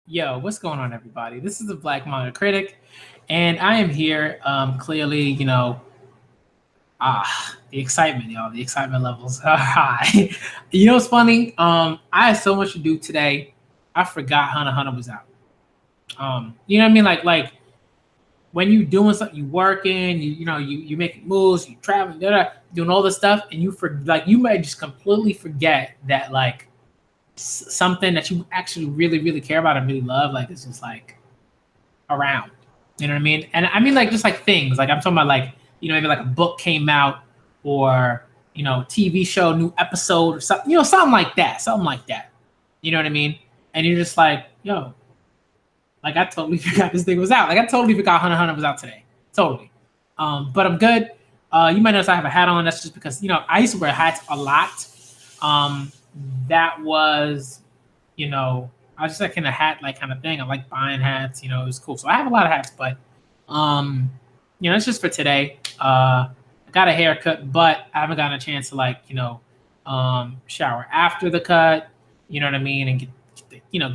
Yo, what's going on, everybody? This is the Black Manga Critic, and I am here. Clearly, the excitement, y'all. The excitement levels are high. What's funny? I had so much to do today. I forgot Hunter x Hunter was out. You know what I mean? Like when you doing something, you working, you making moves, you traveling, doing all this stuff, and you might just completely forget that something that you actually really really care about and really love is just around. You know what I mean? And I mean just like things. Like I'm talking about maybe like a book came out or TV show, new episode or something, something like that. Something like that. You know what I mean? And you're just like, yo, I totally forgot this thing was out. I totally forgot Hunter x Hunter was out today. Totally. But I'm good. You might notice I have a hat on. That's just because, I used to wear hats a lot. That was, I was just like in a hat kind of thing. I like buying hats. It was cool. So I have a lot of hats, but it's just for today. I got a haircut, but I haven't gotten a chance to shower after the cut. You know what I mean, and get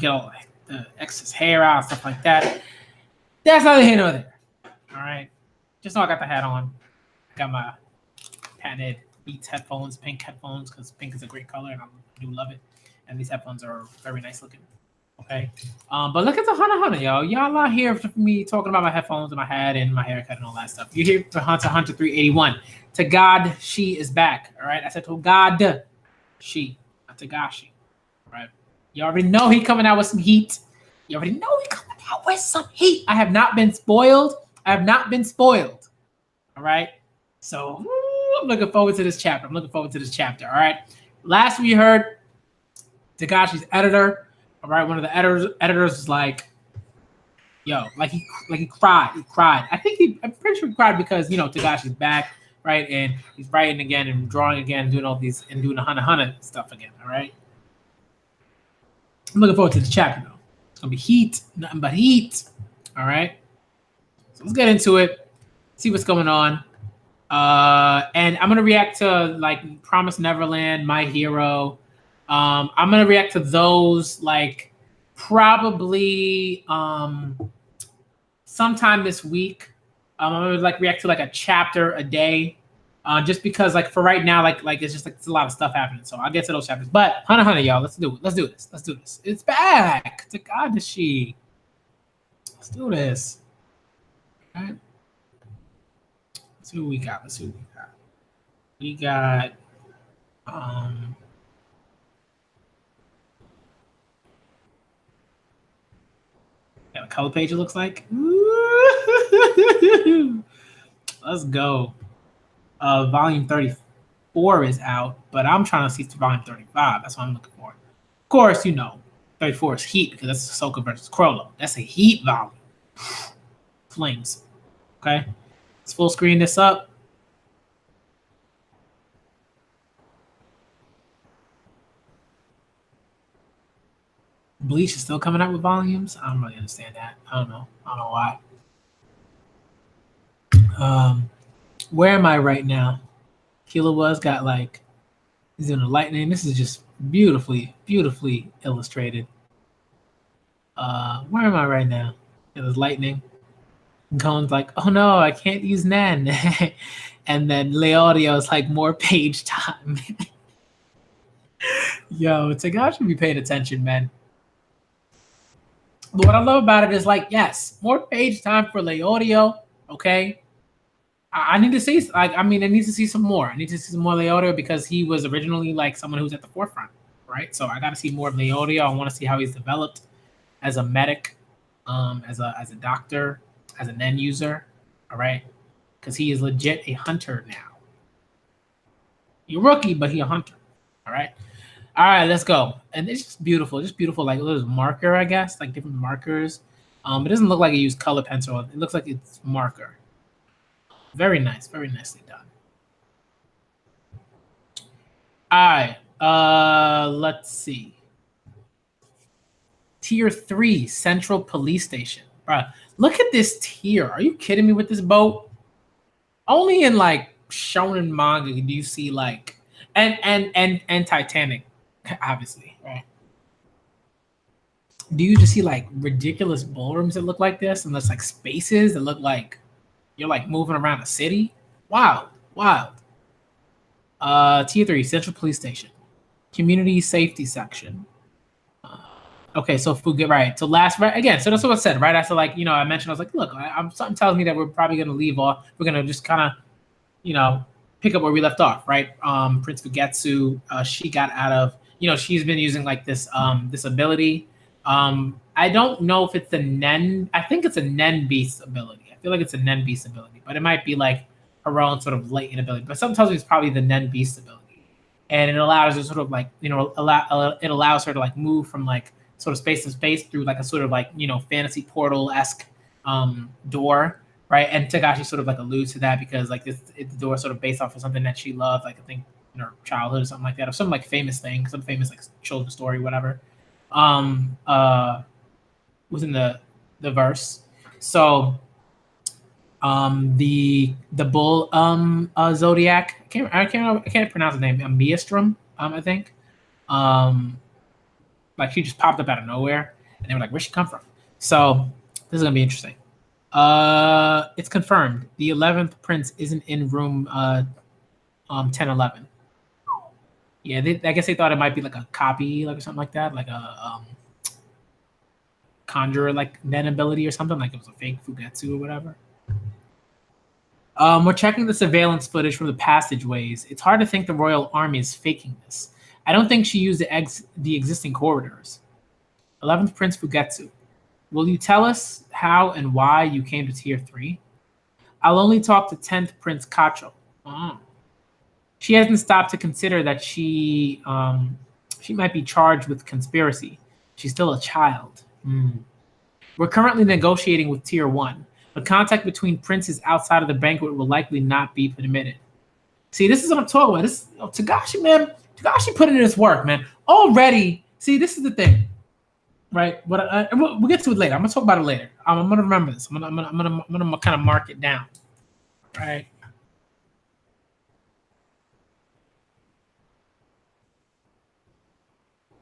all the excess hair out, stuff like that. That's neither here nor there. All right, just know I got the hat on. Got my patented Beats headphones, pink headphones, because pink is a great color and I do love it. And these headphones are very nice looking. Okay. But look at the Hunter x Hunter, y'all. Y'all not here for me talking about my headphones and my hat and my haircut and all that stuff. You're here for Hunter x Hunter 381. To God, she is back. All right. I said to God, she, not Tagashi. All right. You already know he coming out with some heat. You already know he coming out with some heat. I have not been spoiled. I have not been spoiled. All right. So I'm looking forward to this chapter. All right. Last we heard, Tagashi's editor. All right. One of the editors was like, yo, he cried. He cried. I'm pretty sure he cried because, Tagashi's back, right? And he's writing again and drawing again, and doing all these and doing the Hunter x Hunter stuff again. All right. I'm looking forward to the chapter though. It's gonna be heat, nothing but heat. All right. So let's get into it. See what's going on. And I'm gonna react to Promise Neverland, My Hero. I'm gonna react to those probably sometime this week. I'm gonna react to a chapter a day, just because for right now it's just it's a lot of stuff happening. So I'll get to those chapters. But Hunter x Hunter, y'all, let's do it. Let's do this. It's back. To God, is she? Let's do this. All right. Let's see what we got. We got got a color page, it looks like. Let's go. Volume 34 is out, but I'm trying to see volume 35. That's what I'm looking for. Of course, 34 is heat because that's Ahsoka versus Crollo. That's a heat volume. Flames. Okay. Let's full screen this up. Bleach is still coming out with volumes. I don't really understand that. I don't know why. Where am I right now? Killer was got he's doing the lightning. This is just beautifully illustrated. Where am I right now? It was lightning. And Cone's like, oh no, I can't use Nan. And then Leodio is more page time. Yo, Tagashi be paying attention, man. But what I love about it is yes, more page time for Leodio. Okay. I need to see I need to see some more. I need to see some more Leodio because he was originally someone who's at the forefront, right? So I got to see more of Leodio. I want to see how he's developed as a medic, as a doctor, as an end user, all right? Because he is legit a hunter now. You're a rookie, but he's a hunter, all right? All right, let's go. And it's just beautiful, like a little marker, I guess, different markers. It doesn't look like he used color pencil. It looks like it's marker. Very nice, very nicely done. All right, let's see. Tier 3, Central Police Station. Bruh, look at this tier. Are you kidding me with this boat? Only in shonen manga do you see and Titanic, obviously, right? do you just see like ridiculous ballrooms that look like this, and there's like spaces that look like you're like moving around a city? Wild, wild. Tier 3, Central Police Station. Community Safety Section. Okay, so if we get right. So last, right again, so that's what I said, right? After like, I mentioned, I was like, look, something tells me that we're probably going to leave off. We're going to just kind of, pick up where we left off, right? Prince Fugetsu, she got out of, she's been using like this ability. I don't know if it's a Nen. I think it's a Nen Beast ability. I feel like it's a Nen Beast ability, but it might be like her own sort of latent ability. But something tells me it's probably the Nen Beast ability, and it allows her sort of like it allows her to like move from like sort of space to space through like a sort of like fantasy portal-esque door, right? And Tagashi sort of like alludes to that because like it's the door sort of based off of something that she loved, like I think in her childhood or something like that, or some like famous thing, some famous like children's story, whatever. Was in the verse. So the bull zodiac, I can't pronounce the name. Maelstrom, I think. Like she just popped up out of nowhere, and they were like, "Where'd she come from?" So this is gonna be interesting. It's confirmed. The 11th prince isn't in room 1011. Yeah, I guess they thought it might be like a copy, like or something like that, like a conjure like Nen ability or something, like it was a fake Fugetsu or whatever. We're checking the surveillance footage from the passageways. It's hard to think the royal army is faking this. I don't think she used the existing corridors. 11th Prince Fugetsu, will you tell us how and why you came to Tier 3? I'll only talk to 10th Prince Kacho. Oh. She hasn't stopped to consider that she might be charged with conspiracy. She's still a child. We're currently negotiating with Tier 1, but contact between princes outside of the banquet will likely not be permitted. See, this is what I'm talking about. This Tagashi, man. Tagashi put in his work, man. Already, see, this is the thing, right? We'll get to it later. I'm gonna talk about it later. I'm gonna remember this. I'm gonna kind of mark it down, right?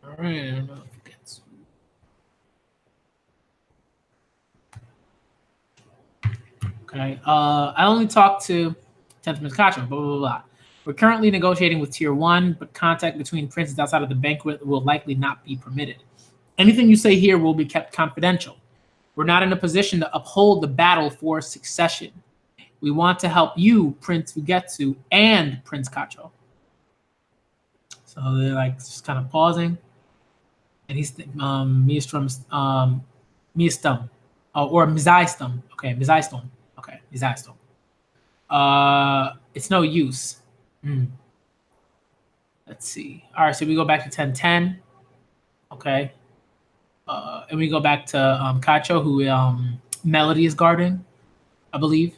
All right. Okay. I only talked to 10th Prince Kacho, blah, blah, blah. We're currently negotiating with Tier 1, but contact between princes outside of the banquet will likely not be permitted. Anything you say here will be kept confidential. We're not in a position to uphold the battle for succession. We want to help you, Prince Fugetsu, and Prince Kacho. So they're like just kind of pausing. And he's Miastrum's Miastum. Or Mizaistum. Okay, Mizaistum. Okay, Mizaistum. It's no use. Let's see. All right, so we go back to 1010. Okay. And we go back to Kacho, who Melody is guarding, I believe.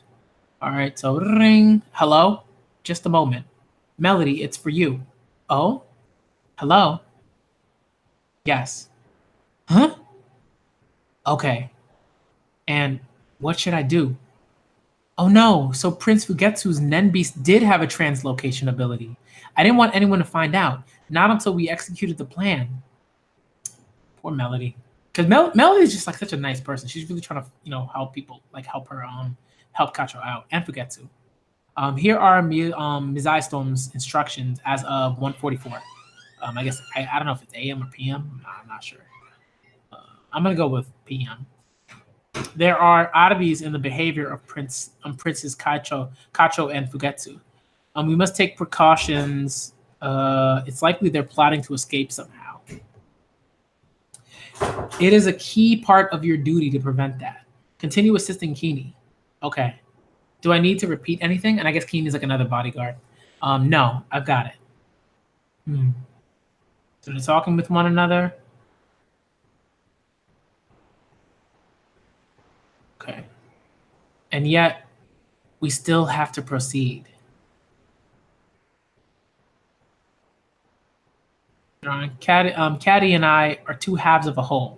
All right, so ring. Hello? Just a moment. Melody, it's for you. Oh? Hello? Yes. Huh? Okay. And what should I do? Oh no, so Prince Fugetsu's Nen Beast did have a translocation ability. I didn't want anyone to find out, not until we executed the plan. Poor Melody. Because Melody is just like such a nice person. She's really trying to, help people, like help her, help Kacho out, and Fugetsu. Here are Mizaistom's instructions as of 1:44. I guess, I don't know if it's AM or PM. I'm not sure. I'm going to go with PM. There are oddities in the behavior of Princes Kacho and Fugetsu. We must take precautions. It's likely they're plotting to escape somehow. It is a key part of your duty to prevent that. Continue assisting Kini. Okay. Do I need to repeat anything? And I guess Kini is like another bodyguard. No, I've got it. So they're talking with one another. Okay. And yet, we still have to proceed. Caddy and I are two halves of a whole.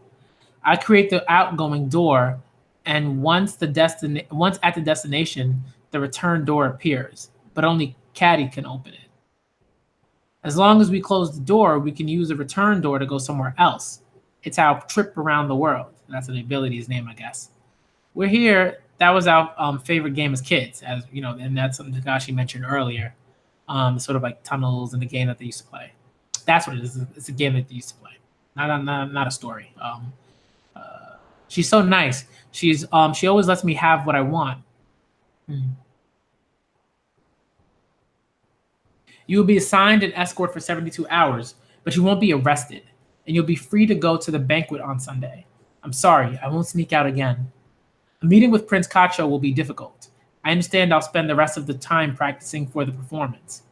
I create the outgoing door, and once at the destination, the return door appears, but only Caddy can open it. As long as we close the door, we can use the return door to go somewhere else. It's our trip around the world. That's the ability's name, I guess. We're here. That was our favorite game as kids, as you know, and that's something Takashi mentioned earlier. Sort of like tunnels in the game that they used to play. That's what it is. It's a game that they used to play, not a story. She's so nice. She always lets me have what I want. Hmm. You will be assigned an escort for 72 hours, but you won't be arrested, and you'll be free to go to the banquet on Sunday. I'm sorry, I won't sneak out again. A meeting with Prince Cacho will be difficult. I understand I'll spend the rest of the time practicing for the performance.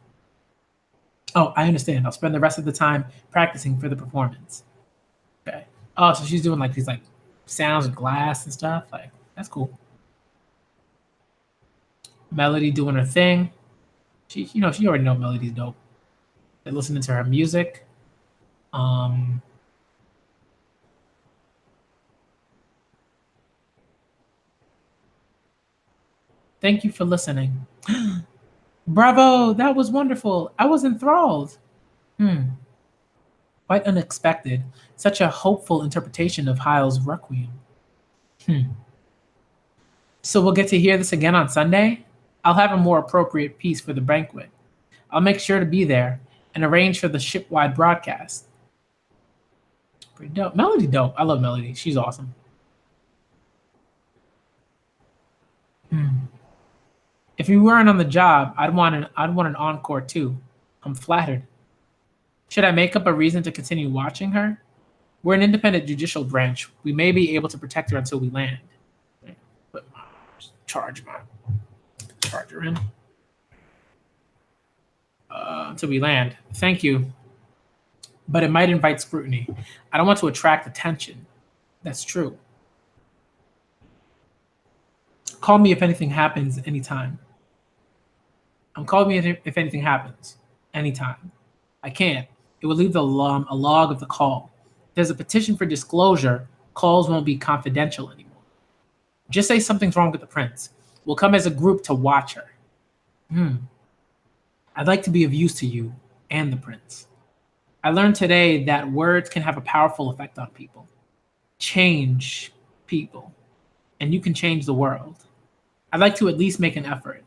Oh, I understand. I'll spend the rest of the time practicing for the performance. Okay. Oh, so she's doing like these like sounds of glass and stuff. Like that's cool. Melody doing her thing. She already know Melody's dope. They're listening to her music. Um, Thank you for listening. Bravo, that was wonderful. I was enthralled. Hmm, quite unexpected. Such a hopeful interpretation of Hyle's Requiem. Hmm. So we'll get to hear this again on Sunday? I'll have a more appropriate piece for the banquet. I'll make sure to be there and arrange for the shipwide broadcast. Pretty dope. Melody dope. I love Melody. She's awesome. Hmm. If you weren't on the job, I'd want an encore too. I'm flattered. Should I make up a reason to continue watching her? We're an independent judicial branch. We may be able to protect her until we land. Put my charge my charger in. Until we land. Thank you. But it might invite scrutiny. I don't want to attract attention. That's true. Call me if anything happens anytime. Call me if anything happens anytime. I can't. It will leave a log of the call. If there's a petition for disclosure, calls won't be confidential anymore. Just say something's wrong with the prince. We'll come as a group to watch her. Hmm. I'd like to be of use to you and the prince. I learned today that words can have a powerful effect on people. Change people, and you can change the world. I'd like to at least make an effort.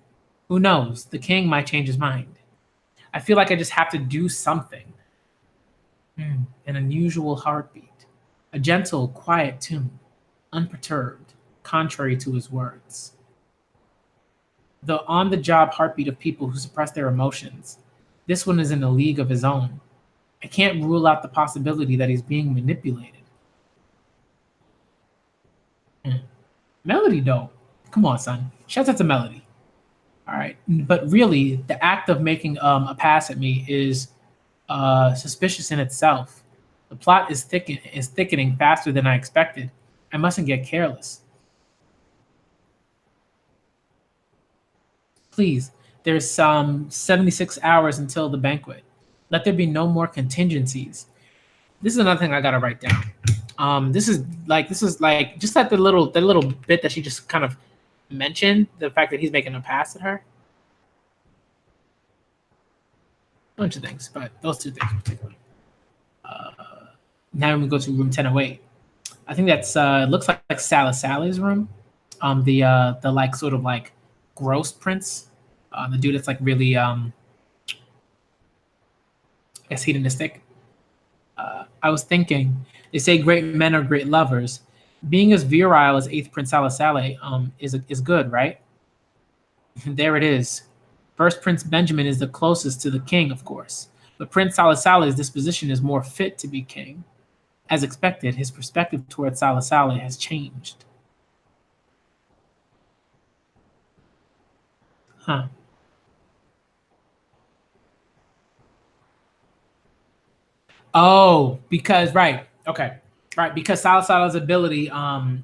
Who knows? The king might change his mind. I feel like I just have to do something. An unusual heartbeat, a gentle, quiet tune, unperturbed, contrary to his words. The on the job heartbeat of people who suppress their emotions. This one is in a league of his own. I can't rule out the possibility that he's being manipulated. Hmm. Melody, though. Come on, son. Shout out to Melody. All right. But really, the act of making a pass at me is suspicious in itself. The plot is thickening faster than I expected. I mustn't get careless. Please, there's some 76 hours until the banquet. Let there be no more contingencies. This is another thing I gotta write down. This is like just that the little bit that she just kind of mentioned, the fact that he's making a pass at her. A bunch of things, but those two things particularly. Uh, Now we go to room 1008. I think that's looks like Sally's room. The like sort of like gross prince, the dude that's like really I guess hedonistic. I was thinking, they say great men are great lovers. Being as virile as Eighth Prince Salisale is good, right? There it is. First Prince Benjamin is the closest to the king, of course, but Prince Salisale's disposition is more fit to be king. As expected, his perspective towards Salisale has changed. Huh. Oh, because right, okay, right, because Salisado's ability,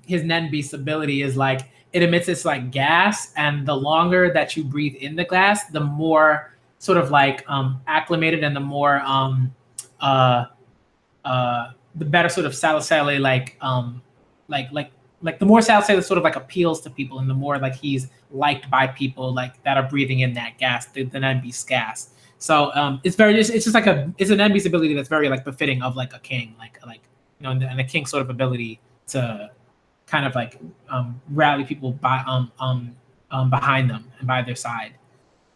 his Nen Beast ability is like it emits this like gas, and the longer that you breathe in the gas, the more sort of like acclimated and the more uh the better sort of Salisale like like the more Salisale sort of like appeals to people, and the more like he's liked by people like that are breathing in that gas, the Nen Beast gas. So it's just like it's an enemy's ability that's very like befitting of like a king, and the king's sort of ability to kind of like rally people behind them and by their side.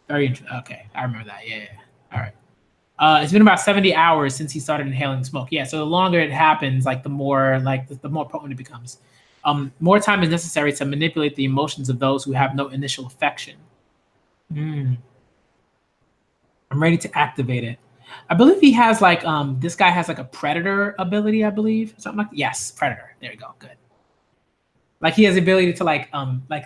Very interesting. Okay, I remember that. Yeah. All right. It's been about 70 hours since he started inhaling smoke. Yeah, so the longer it happens, like the more the more potent it becomes. More time is necessary to manipulate the emotions of those who have no initial affection. I'm ready to activate it. I believe he has like this guy has like a predator ability, I believe. Something like that. Yes, predator. There you go. Good. Like he has the ability to like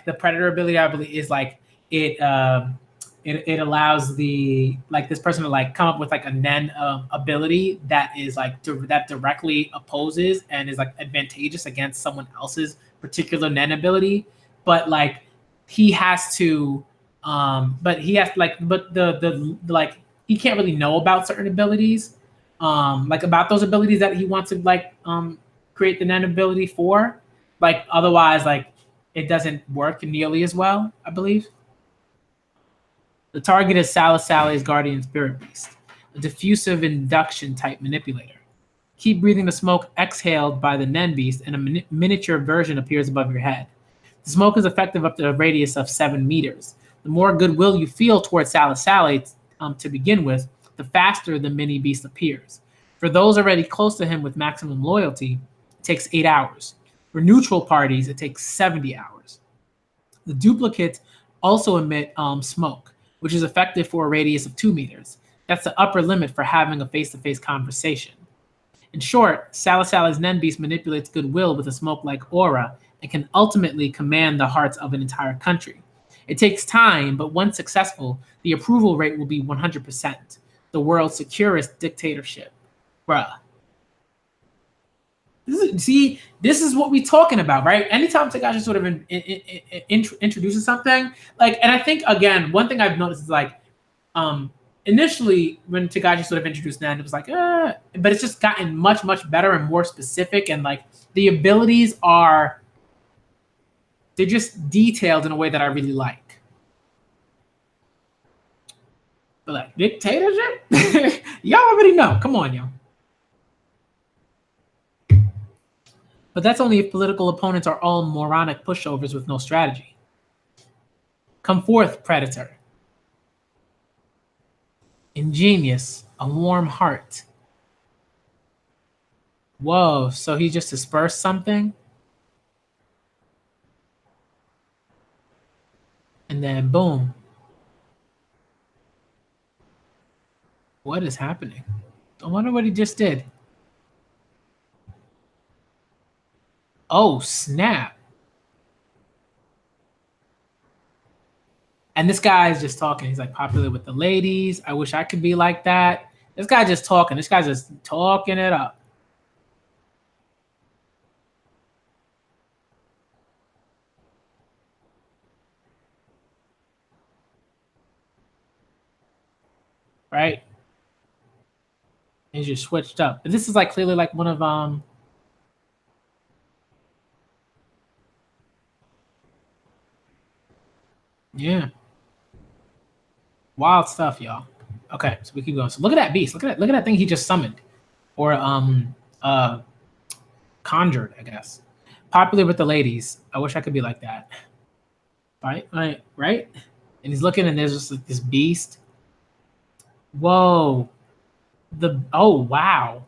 the predator ability, I believe, is like it allows the like this person to like come up with like a nen ability that is like that directly opposes and is like advantageous against someone else's particular nen ability, but like he has to but he has like but the like he can't really know about certain abilities like about those abilities that he wants to like create the nen ability for, like otherwise like it doesn't work nearly as well, I believe. The target is Sally's guardian spirit beast, a diffusive induction type manipulator. Keep breathing the smoke exhaled by the Nen beast, and a miniature version appears above your head. The smoke is effective up to a radius of 7 meters. The more goodwill you feel towards Sally to begin with, the faster the mini beast appears. For those already close to him with maximum loyalty, it takes 8 hours. For neutral parties, it takes 70 hours. The duplicates also emit smoke, which is effective for a radius of 2 meters. That's the upper limit for having a face-to-face conversation. In short, Sally's Nen Beast manipulates goodwill with a smoke-like aura and can ultimately command the hearts of an entire country. It takes time, but once successful, the approval rate will be 100%. The world's securest dictatorship. Bruh. This is what we're talking about, right? Anytime Takashi sort of introduces something, like, and I think again, one thing I've noticed is like, initially when Takashi sort of introduced Nen, it was like, but it's just gotten much better and more specific, and like the abilities they're just detailed in a way that I really like. But like dictatorship, y'all already know. Come on, y'all. But that's only if political opponents are all moronic pushovers with no strategy. Come forth, predator. Ingenious, a warm heart. Whoa, so he just dispersed something? And then boom. What is happening? I wonder what he just did. Oh, snap. And this guy is just talking. He's like popular with the ladies. I wish I could be like that. This guy just talking. This guy's just talking it up. Right? He's just switched up. But this is like clearly like one of yeah. Wild stuff, y'all. Okay, so we keep going. So look at that beast. Look at that thing he just summoned. Or conjured, I guess. Popular with the ladies. I wish I could be like that. Right? And he's looking and there's just like this beast. Whoa. Oh wow.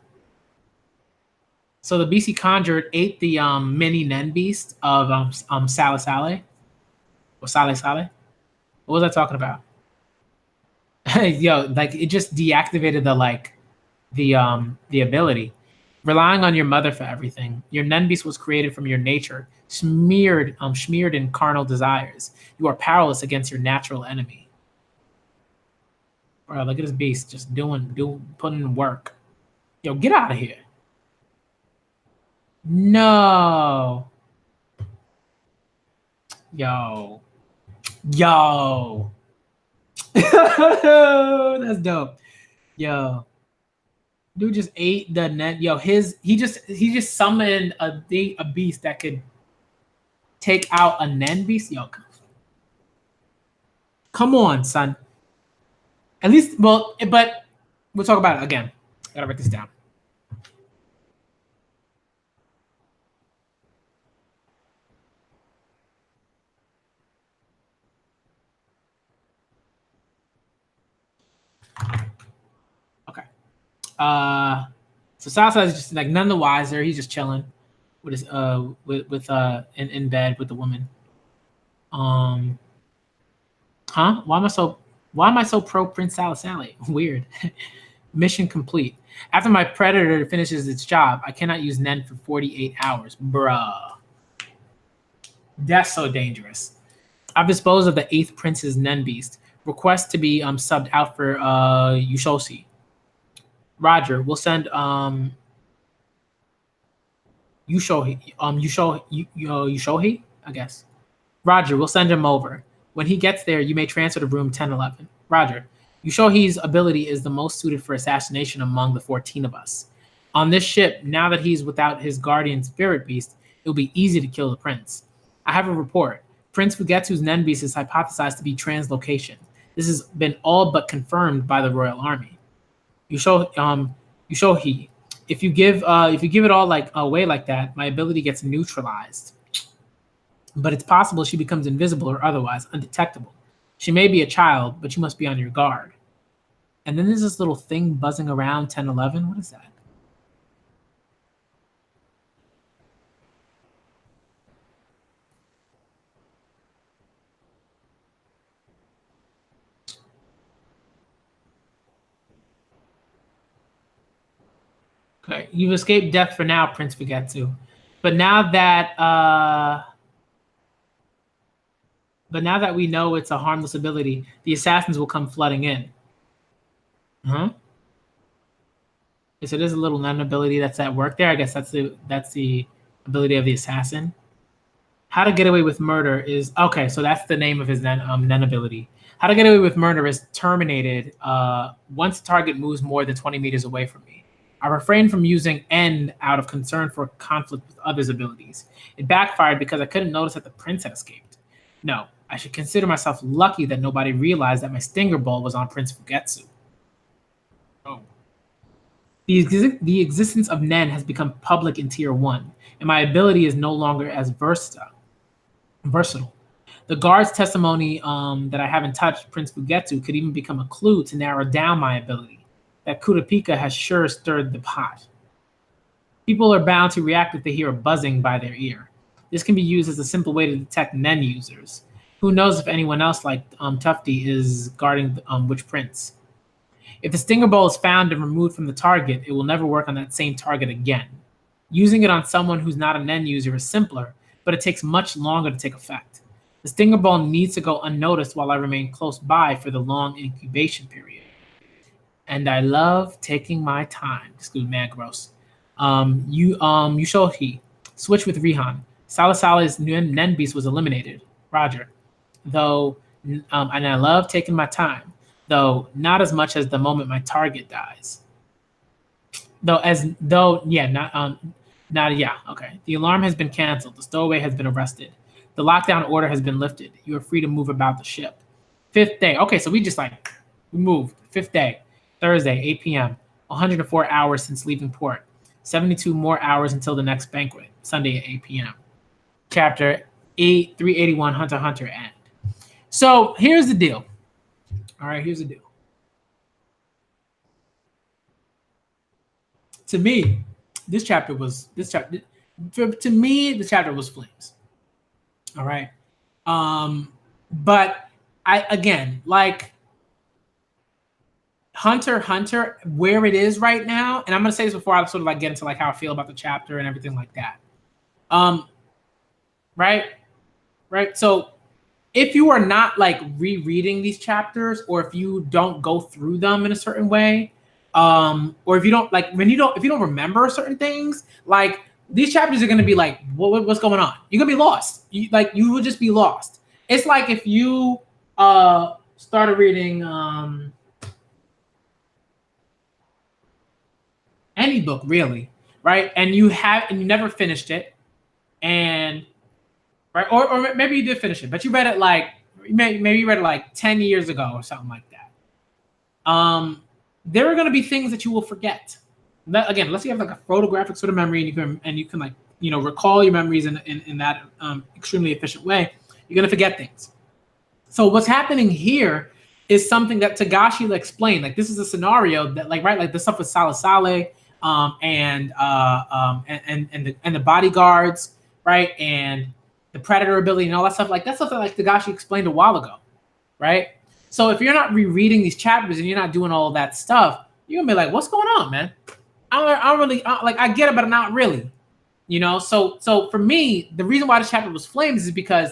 So the beast he conjured ate the mini Nen beast of Sally. Or Sally. What was I talking about? Yo, like it just deactivated the ability. Relying on your mother for everything. Your Nen beast was created from your nature, smeared in carnal desires. You are powerless against your natural enemy. Bro, look at this beast just putting in work. Yo, get out of here. No. Yo. That's dope. Yo. Dude just ate the net. Yo, he just summoned a beast that could take out a Nen beast. Yo, come on, son. At least, but we'll talk about it again. I gotta write this down. So Salazar is just like none the wiser. He's just chilling with his in bed with the woman. Huh? Why am I so pro Prince Salazar? Weird. Mission complete. After my predator finishes its job, I cannot use Nen for 48 hours. Bruh. That's so dangerous. I've disposed of the 8th Prince's Nen Beast. Request to be subbed out for Yushoshi. Roger, we'll send Yushohi, I guess. Roger, we'll send him over. When he gets there, you may transfer to room 1011. Roger. Yushohi's ability is the most suited for assassination among the 14 of us. On this ship, now that he's without his guardian spirit beast, it'll be easy to kill the prince. I have a report. Prince Fugetsu's Nen Beast is hypothesized to be translocation. This has been all but confirmed by the Royal Army. Yushohi, if you give it all like away like that, my ability gets neutralized. But it's possible she becomes invisible or otherwise undetectable. She may be a child, but you must be on your guard. And then there's this little thing buzzing around 1011. What is that? Okay, you've escaped death for now, Prince Fugetsu. But now that we know it's a harmless ability, the assassins will come flooding in. Huh? Yes, it is a little Nen ability that's at work there. I guess that's the ability of the assassin. How to get away with murder is okay. So that's the name of his Nen ability. How to get away with murder is terminated once the target moves more than 20 meters away from me. I refrained from using End out of concern for conflict with others' abilities. It backfired because I couldn't notice that the prince had escaped. No, I should consider myself lucky that nobody realized that my stinger ball was on Prince Fugetsu. Oh. The existence of Nen has become public in Tier 1, and my ability is no longer as versatile. The guard's testimony that I haven't touched Prince Fugetsu could even become a clue to narrow down my ability. That Kurapika has sure stirred the pot. People are bound to react if they hear a buzzing by their ear. This can be used as a simple way to detect Nen users. Who knows if anyone else like Tufty is guarding which prince. If the stinger ball is found and removed from the target, it will never work on that same target again. Using it on someone who's not a Nen user is simpler, but it takes much longer to take effect. The stinger ball needs to go unnoticed while I remain close by for the long incubation period. And I love taking my time. Excuse me, man, gross. Yushohi, switch with Rihan. Salazar's Nen Beast was eliminated. Roger. Though, and I love taking my time. Though not as much as the moment my target dies. Okay. The alarm has been canceled. The stowaway has been arrested. The lockdown order has been lifted. You are free to move about the ship. 5th day. Okay, so we moved. 5th day. Thursday, 8 p.m. 104 hours since leaving port. 72 more hours until the next banquet. Sunday at 8 p.m. Chapter 381, Hunter x Hunter end. So here's the deal. All right, here's the deal. To me, the chapter was flames. All right. But I again like Hunter x Hunter, where it is right now, and I'm gonna say this before I sort of like get into like how I feel about the chapter and everything like that. Right. So if you are not like rereading these chapters, or if you don't go through them in a certain way, or if you don't like if you don't remember certain things, like these chapters are gonna be like, what's going on? You're gonna be lost. You will just be lost. It's like if you started reading any book really, right? And you never finished it, and right, or maybe you did finish it, but you read it like maybe you read it like 10 years ago or something like that. There are going to be things that you will forget. Again, unless you have like a photographic sort of memory and you can like recall your memories in that extremely efficient way, you're going to forget things. So what's happening here is something that Tagashi will explain. Like this is a scenario that like right, like the stuff with Sale and the bodyguards, right, and the predator ability and all that stuff. Like that's something like Tagashi explained a while ago, right? So if you're not rereading these chapters and you're not doing all of that stuff, you're gonna be like, "What's going on, man? I don't really like. I get it, but not really." You know. So for me, the reason why this chapter was flames is because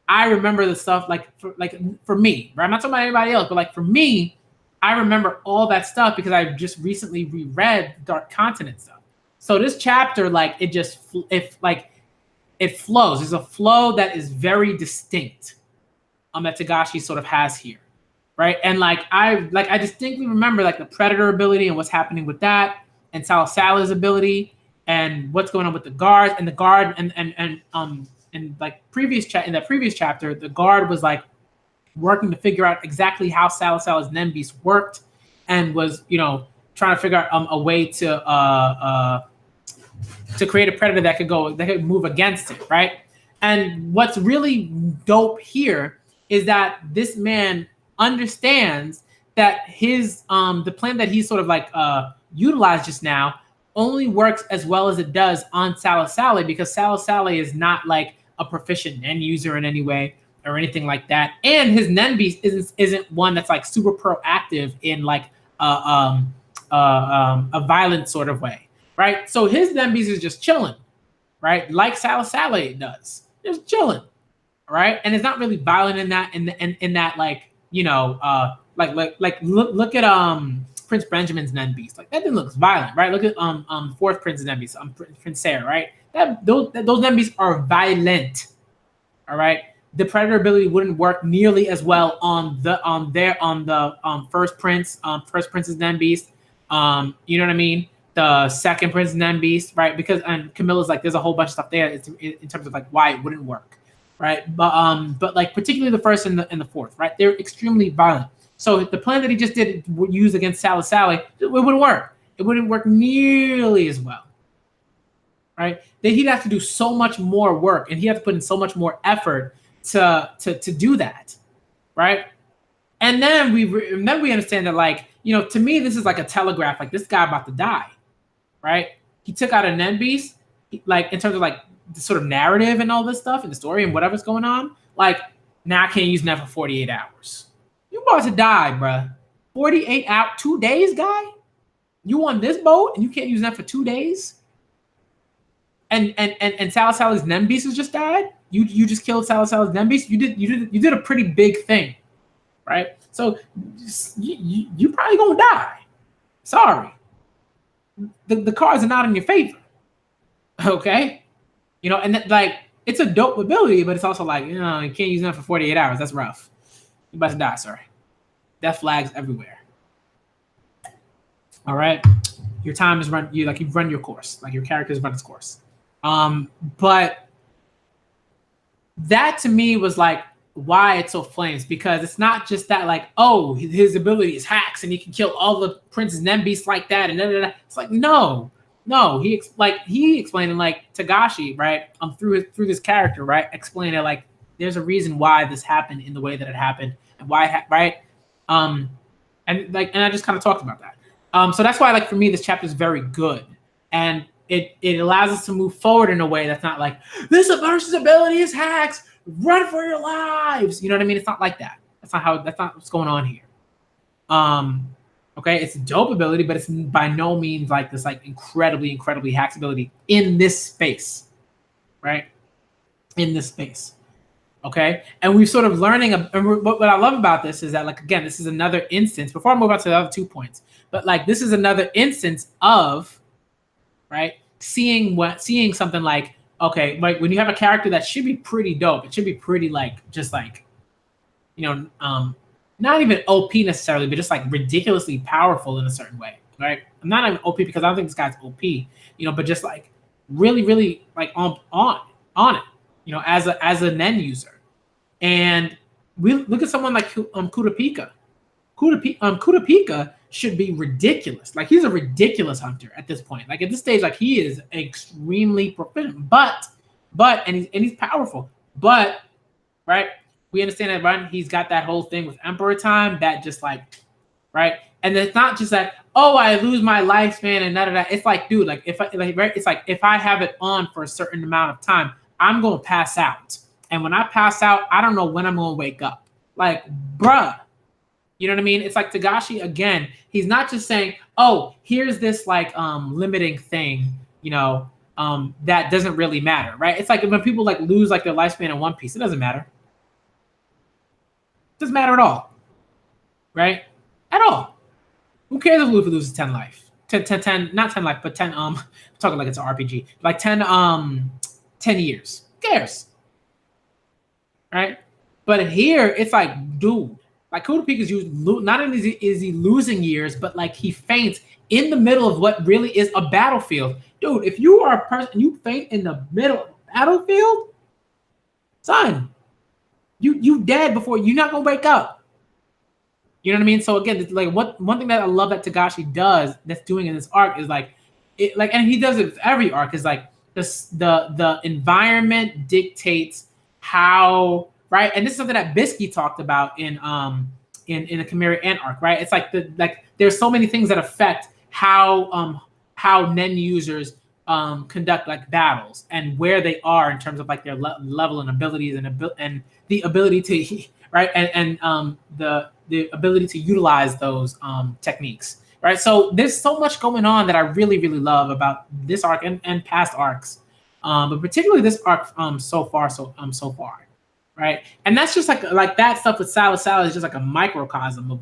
I remember the stuff for me, right? I'm not talking about anybody else, but like for me, I remember all that stuff because I just recently reread Dark Continent stuff. So this chapter, like it flows. There's a flow that is very distinct that Tagashi sort of has here, right? And I distinctly remember like the Predator ability and what's happening with that, and Sale's ability, and what's going on with the guard and the guard in like in that previous chapter, the guard was like working to figure out exactly how Sal's Nembeast worked, and was trying to figure out a way to create a predator that could move against it, right? And what's really dope here is that this man understands that his the plan that he sort of like utilized just now only works as well as it does on Sale because Sale is not like a proficient end user in any way or anything like that, and his Nembeast isn't one that's like super proactive in like a violent sort of way, right? So his Nembeast is just chilling, right? Like Sale does, just chilling, right? And it's not really violent in that like look at Prince Benjamin's Nembeast. Like that thing looks violent, right? Look at fourth Prince's Nembeast, Prince Sarah, right? Those Nembeasts are violent. All right. The predator ability wouldn't work nearly as well on the first Prince's Nembeast. You know what I mean? The second Prince's Nembeast, right? Because and Camilla's like there's a whole bunch of stuff there in terms of like why it wouldn't work, right? But like particularly the first and the fourth, right? They're extremely violent. So the plan that he just did use against Sale, it wouldn't work. It wouldn't work nearly as well, right? Then he'd have to do so much more work, and he'd have to put in so much more effort to do that, right? And then we understand that like to me this is like a telegraph. Like this guy about to die, right? He took out a Nembeast, like in terms of like the sort of narrative and all this stuff and the story and whatever's going on. Like now I can't use that for 48 hours. You about to die, bruh. 48 out 2 days, guy. You on this boat and you can't use that for 2 days. And Sale's Nembeast has just died. You just killed Sale's Nembeast. You did a pretty big thing, right? So you probably gonna die. Sorry. The cards are not in your favor. Okay, and that, like it's a dope ability, but it's also like you can't use that for 48 hours. That's rough. You about to die, sir. Death flags everywhere. All right, your time is run. You've run your course. Like your character's run its course. But that to me was like why it's so flames, because it's not just that like his ability is hacks and he can kill all the Prince's Nembeasts like that and it's like no he explained it like Tagashi, right, through this character, right, explaining it like there's a reason why this happened in the way that it happened and why right and I just kind of talked about that, so that's why like for me this chapter is very good, and it allows us to move forward in a way that's not like this person's ability is hacks, run for your lives. You know what I mean? It's not like that. That's not what's going on here. Okay, it's a dope ability, but it's by no means like this like incredibly hacks ability in this space, right? In this space. Okay, and we're sort of learning. What I love about this is that like again, this is another instance. Before I move on to the other 2 points, but like this is another instance of right seeing something like okay, like when you have a character that should be pretty dope, it should be pretty like just like not even OP necessarily, but just like ridiculously powerful in a certain way, right? I'm not even OP because I don't think this guy's OP, but just like really like on it, as an end user. And we look at someone like Kurapika. Kurapika should be ridiculous. Like he's a ridiculous hunter at this point. Like at this stage, like he is extremely proficient, but and he's powerful. But right, We understand that, right? He's got that whole thing with Emperor time that just like, right? And it's not just that, oh, I lose my lifespan and none of that. It's like, dude, like if I like, right, it's like if I have it on for a certain amount of time, I'm gonna pass out. And when I pass out, I don't know when I'm gonna wake up. Like, bruh. You know what I mean? It's like Togashi again, he's not just saying, oh, here's this like limiting thing, that doesn't really matter, right? It's like when people like lose like their lifespan in One Piece, it doesn't matter. It doesn't matter at all. Right? At all. Who cares if Luffy loses 10 life? 10, not 10 life, but 10 I'm talking like it's an RPG. Like 10 years. Who cares? Right? But here it's like, dude, like Kudo Peak is not only is he losing years, but like he faints in the middle of what really is a battlefield. Dude, if you are a person and you faint in the middle of a battlefield, son, you dead before you're not gonna wake up. You know what I mean? So again, it's like one thing that I love that Togashi does that's doing in this arc is like it like, and he does it with every arc, is like the environment dictates how, right? And this is something that Bisky talked about in the Chimera Ant arc, right? It's like there's so many things that affect how Nen users conduct like battles and where they are in terms of like their level and abilities and the ability to right and the ability to utilize those techniques, right? So there's so much going on that I really love about this arc and past arcs, but particularly this arc so far, right? And that's just like that stuff with Salad is just like a microcosm of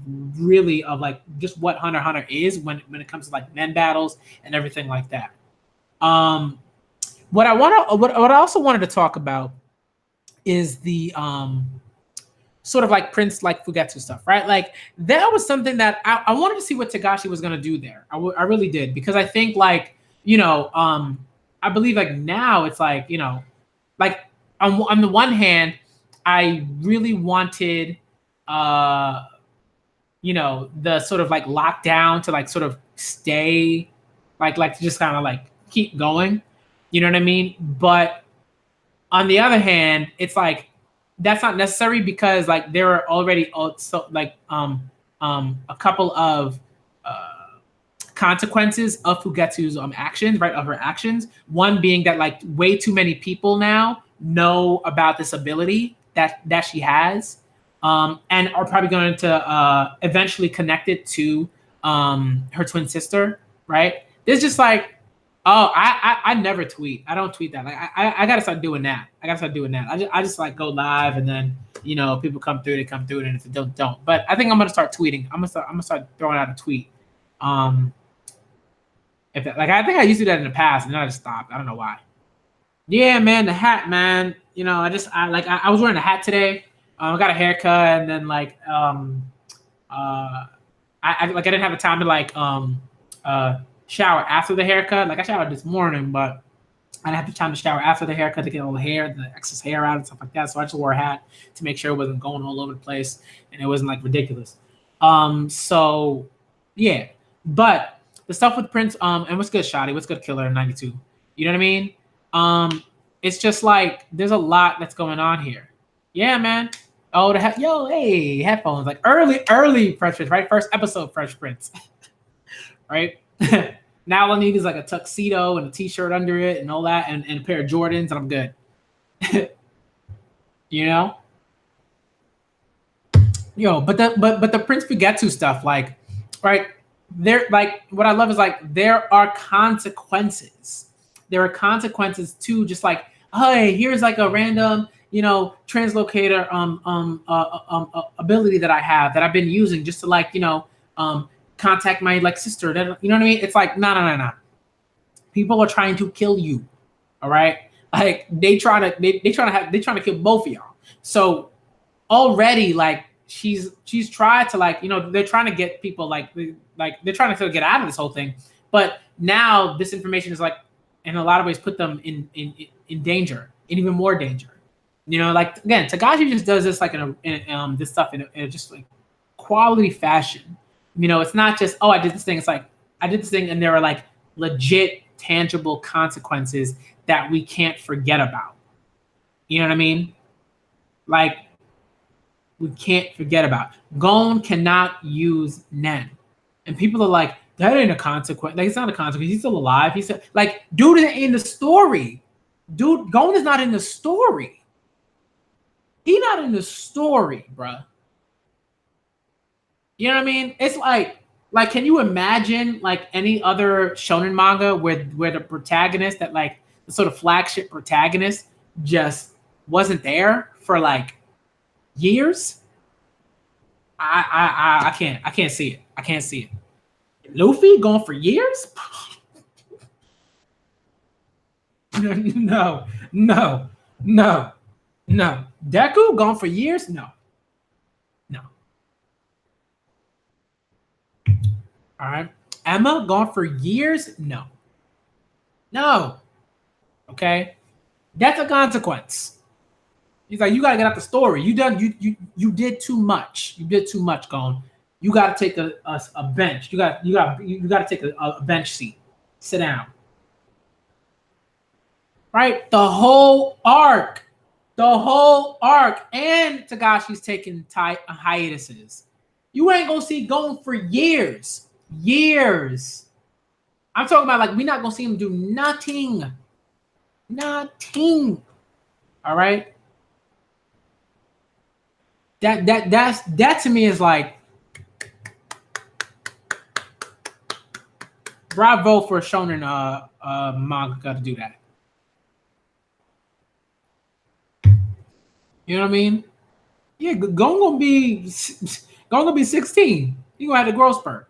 like just what Hunter x Hunter is when it comes to like men battles and everything like that. What I also wanted to talk about is the sort of like Prince like Fugetsu stuff, right? Like that was something that I wanted to see what Togashi was going to do there. I really did, because I think like, I believe like now it's like, like on the one hand, I really wanted, the sort of like lockdown to like sort of stay, like to just kind of like keep going. You know what I mean? But on the other hand, it's like that's not necessary, because like there are already also like a couple of consequences of Fugetsu's actions, right? Of her actions. One being that like way too many people now know about this ability that she has, and are probably going to eventually connect it to her twin sister, right? There's just like, oh, I never tweet. I don't tweet that. Like I gotta start doing that. I just like go live, and then people come through. They come through, and if they don't. But I think I'm gonna start tweeting. I'm gonna start throwing out a tweet. If I think I used to do that in the past, and then I just stopped. I don't know why. Yeah, man, the hat, man. I was wearing a hat today. I got a haircut, and then I didn't have the time to shower after the haircut. Like I showered this morning, but I didn't have the time to shower after the haircut to get all the excess hair out and stuff like that. So I just wore a hat to make sure it wasn't going all over the place and it wasn't like ridiculous. So yeah, but the stuff with Prince, and what's good, Shotty? What's good, Killer 92? You know what I mean? It's just like there's a lot that's going on here. Yeah, man. Oh, hey, headphones, like early Fresh Prince, right? First episode Fresh Prince, right? Now all I need is like a tuxedo and a t-shirt under it and all that, and a pair of Jordans, and I'm good. But the Prince Fugetsu stuff, like, right? There, like, what I love is like there are consequences. There are consequences to just like, hey, here's like a random, translocator ability that I have that I've been using just to like, contact my like sister. That, you know what I mean? It's like, no. People are trying to kill you. All right. Like they trying to kill both of y'all. So already like she's tried to like, they're trying to get people like they're trying to get out of this whole thing. But now this information is like, in a lot of ways, put them in danger, in even more danger. Like again, Togashi just does this like in this stuff in a just like quality fashion. It's not just, oh, I did this thing. It's like I did this thing, and there are like legit, tangible consequences that we can't forget about. You know what I mean? Like we can't forget about. Gon cannot use Nen. And people are like, that ain't a consequence. Like, it's not a consequence. He's still alive. He's still, like, dude is in the story. Dude, Gon is not in the story. He not in the story, bruh. You know what I mean? It's like, can you imagine like any other shonen manga where the protagonist, that like the sort of flagship protagonist, just wasn't there for like years? I can't see it. I can't see it. Luffy going for years? No, no, no, no. Deku gone for years? No, no. All right. Emma gone for years? No, no. Okay, that's a consequence. He's like, you gotta get out the story. You did too much. You did too much, Gon. You gotta take a bench. You gotta take a bench seat. Sit down. Right? The whole arc. And Tagashi's taking hiatuses. You ain't gonna see Gon for years. Years. I'm talking about like we're not gonna see him do nothing. Nothing. All right. That to me is like bravo for a shonen manga to do that. You know what I mean? Yeah, Gon gonna be 16. You gonna have the growth spurt.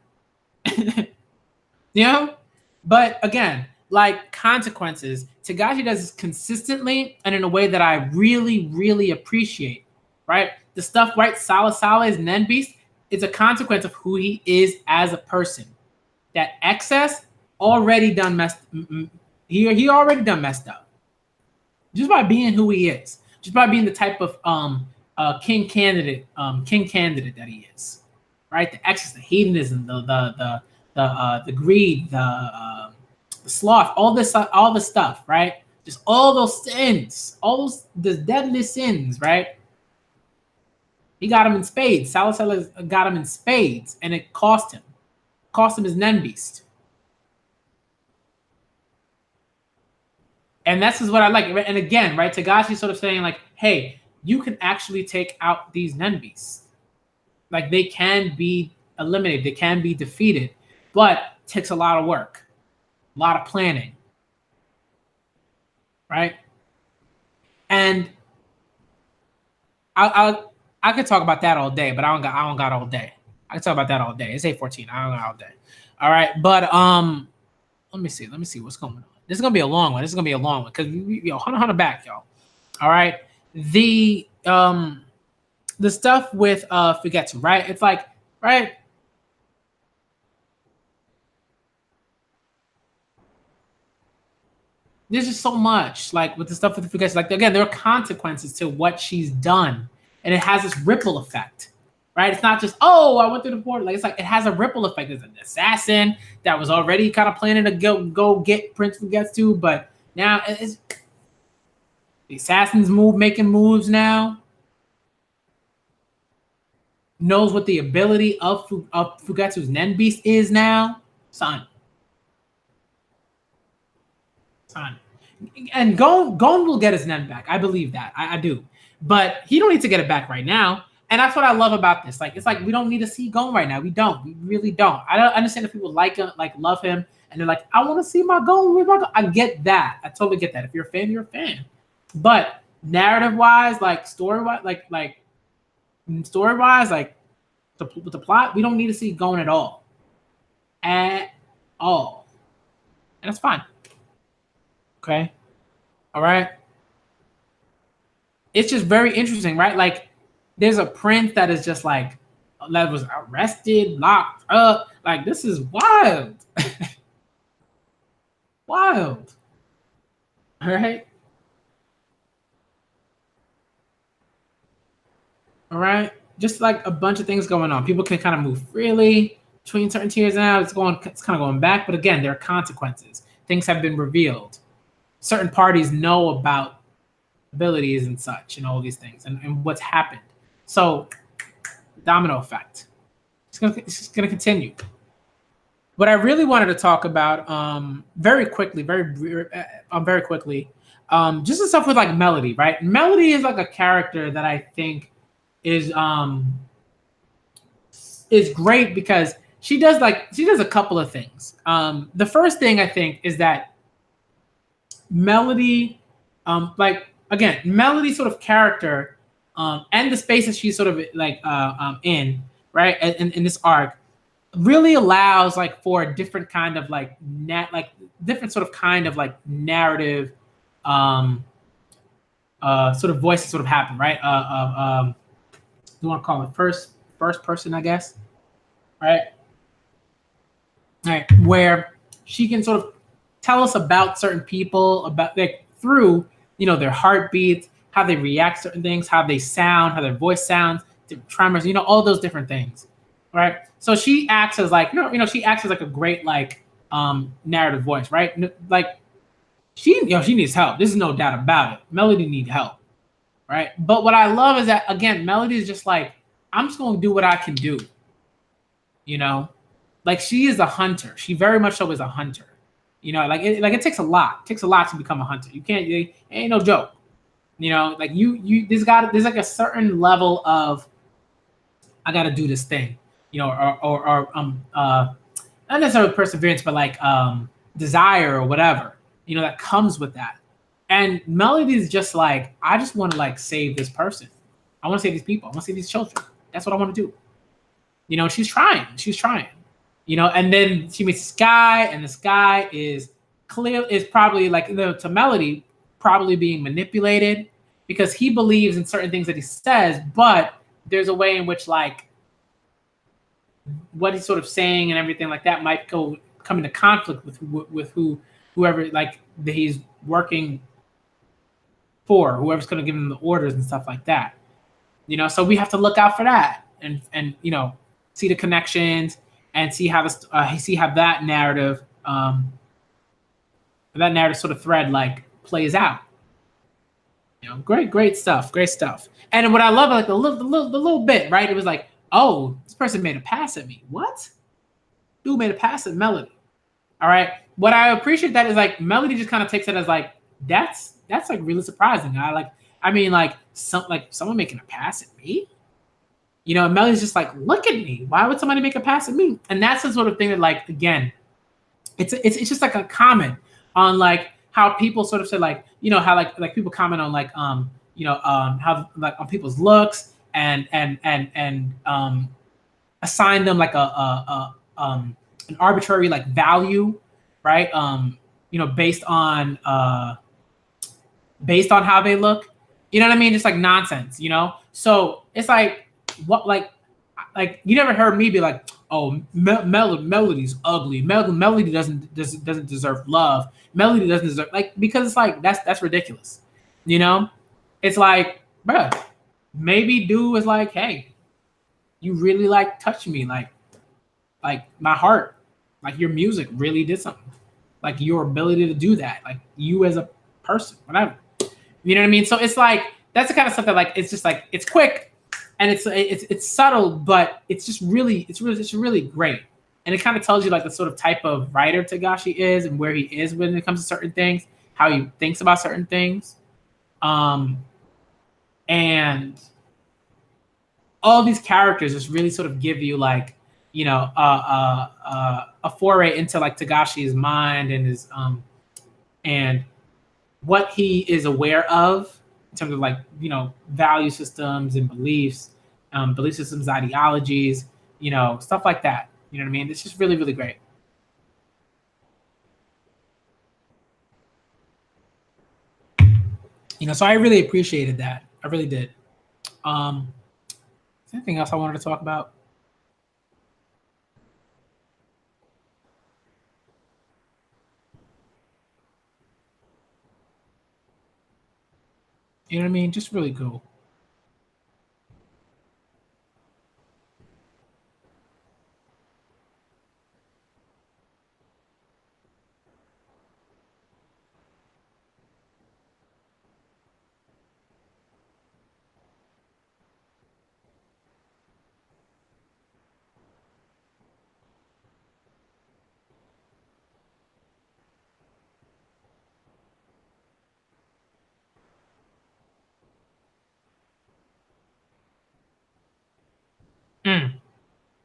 You know? But again, like consequences, Tagashi does this consistently and in a way that I really, really appreciate. Right? The stuff, right? Sala is Nen Beast. It's a consequence of who he is as a person. That excess already done messed. He already done messed up. Just by being who he is. Just by being the type of king candidate that he is. Right? The excess, the hedonism, the greed, the sloth, all the stuff, right? Just all those sins, the deadly sins, right? He got him in spades. Salasala got him in spades, and it cost him. Cost him his Nen Beast. And that's just what I like. And again, right, Tagashi's sort of saying like, hey, you can actually take out these Nen Beasts. Like they can be eliminated, they can be defeated, but it takes a lot of work, a lot of planning. Right? And I could talk about that all day, but I don't got all day. I can talk about that all day. It's 8:14. I don't got all day. All right, but let me see what's going on. This is gonna be a long one. Because Hunter back, y'all. All right, the stuff with Fugetsu, right? It's like, right. There's just so much like with the stuff with the Fugetsu. Like again, there are consequences to what she's done. And it has this ripple effect, right? It's not just, oh, I went through the portal. Like, it's like, it has a ripple effect. There's an assassin that was already kind of planning to go get Prince Fugetsu, but now it's the assassin's making moves now. Knows what the ability of Fugetsu's Nen Beast is now. Son. And Gon will get his Nen back. I believe that. I do. But he don't need to get it back right now. And that's what I love about this. Like, it's like we don't need to see Gon right now. We don't. We really don't. I don't understand if people like him, like love him, and they're like, I want to see my Gon. I get that. I totally get that. If you're a fan, you're a fan. But narrative-wise, like story-wise, like story-wise, like with the plot, we don't need to see Gon at all. At all. And that's fine. Okay. All right. It's just very interesting, right? Like, there's a prince that is just like, that was arrested, locked up. Like, this is wild. Wild. All right. All right. Just like a bunch of things going on. People can kind of move freely between certain tiers now. It's kind of going back. But again, there are consequences. Things have been revealed. Certain parties know about abilities and such and all these things and what's happened. So domino effect. It's gonna continue. What I really wanted to talk about, very quickly, very quickly, just the stuff with like Melody, right? Melody is like a character that I think is is great because she does a couple of things. The first thing I think is that Melody, like again, Melody sort of character, and the space that she's sort of like in, right, in this arc, really allows like for a different kind of like like different sort of kind of like narrative, um, sort of voice to sort of happen, right? You want to call it first person, I guess, right? Right, where she can sort of tell us about certain people, about like through their heartbeats, how they react to certain things, how they sound, how their voice sounds, different tremors, all those different things, right? So she acts as like she acts as like a great like narrative voice, right? Like she needs help. There's no doubt about it. Melody needs help, right? But what I love is that again, Melody is just like I'm just going to do what I can do, you know like she is a hunter. She very much so is a hunter. Like it takes a lot. It takes a lot to become a hunter. You can't. It ain't no joke. Like you. There's like a certain level of I got to do this thing. Or not necessarily perseverance, but like desire or whatever. That comes with that. And Melody is just like I just want to like save this person. I want to save these people. I want to save these children. That's what I want to do. She's trying. She's trying. And then she meets this guy, and this guy is probably like to Melody, probably being manipulated because he believes in certain things that he says, but there's a way in which like what he's sort of saying and everything like that might come into conflict with whoever like that he's working for, whoever's going to give him the orders and stuff like that. So we have to look out for that and see the connections and see how that narrative sort of thread like plays out. Great stuff, great stuff. And what I love, like the little bit, right? It was like, oh, this person made a pass at me. What? Who made a pass at Melody? All right. What I appreciate that is like Melody just kind of takes it as like that's like really surprising. Like someone making a pass at me. And Melody's just like, look at me. Why would somebody make a pass at me? And that's the sort of thing that, like, again, it's just like a comment on like how people sort of say like, how like people comment on like how like on people's looks and assign them like an arbitrary like value, right? Based on how they look. You know what I mean? Just like nonsense, So it's like what like you never heard me be like, oh, Melody's ugly. Melody doesn't deserve love. Melody doesn't deserve like because it's like that's ridiculous. It's like, bruh, maybe dude was like, hey, you really like touch me, like my heart, like your music really did something, like your ability to do that, like you as a person, whatever. You know what I mean? So it's like that's the kind of stuff that like it's just like it's quick and it's subtle, but it's really great. And it kind of tells you like the sort of type of writer Tagashi is and where he is when it comes to certain things, how he thinks about certain things. And all these characters just really sort of give you like, a foray into like Tagashi's mind and his and what he is aware of in terms of like value systems and beliefs, belief systems, ideologies, stuff like that. You know what I mean? It's just really really great. So I really appreciated that. I really did. Is there anything else I wanted to talk about? You know what I mean? Just really cool.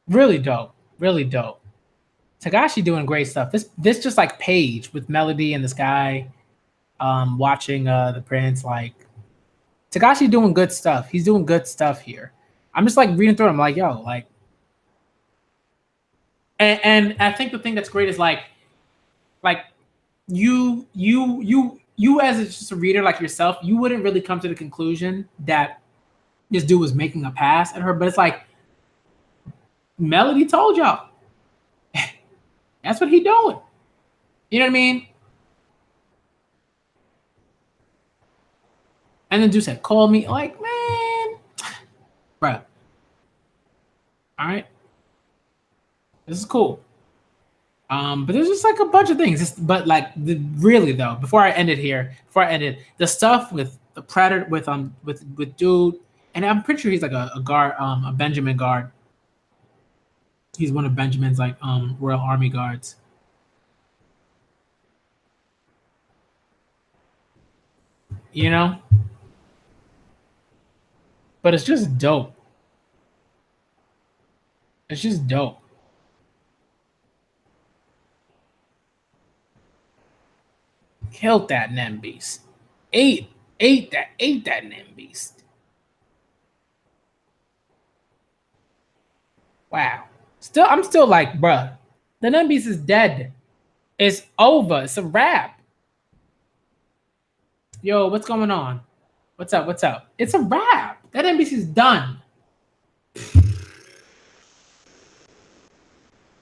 Really dope. Really dope. Tagashi doing great stuff. This just like Page with Melody and this guy watching the Prince, like Tagashi doing good stuff. He's doing good stuff here. I'm just like reading through it. I'm like, yo, like and I think the thing that's great is like you as just a reader like yourself, you wouldn't really come to the conclusion that this dude was making a pass at her, but it's like Melody told y'all. That's what he doing. You know what I mean? And then dude said, call me. Like, man, bruh. All right. This is cool. But there's just like a bunch of things. But like really though, before I end it, the stuff with the Predator with dude, and I'm pretty sure he's like a guard, a Benjamin guard. He's one of Benjamin's like Royal Army guards. You know? But it's just dope. It's just dope. Killed that Nem beast. Ate that Nem beast. Wow. I'm still like, bruh, the Nem beast is dead. It's over. It's a wrap. Yo, what's going on? What's up? It's a wrap. That Nem beast is done.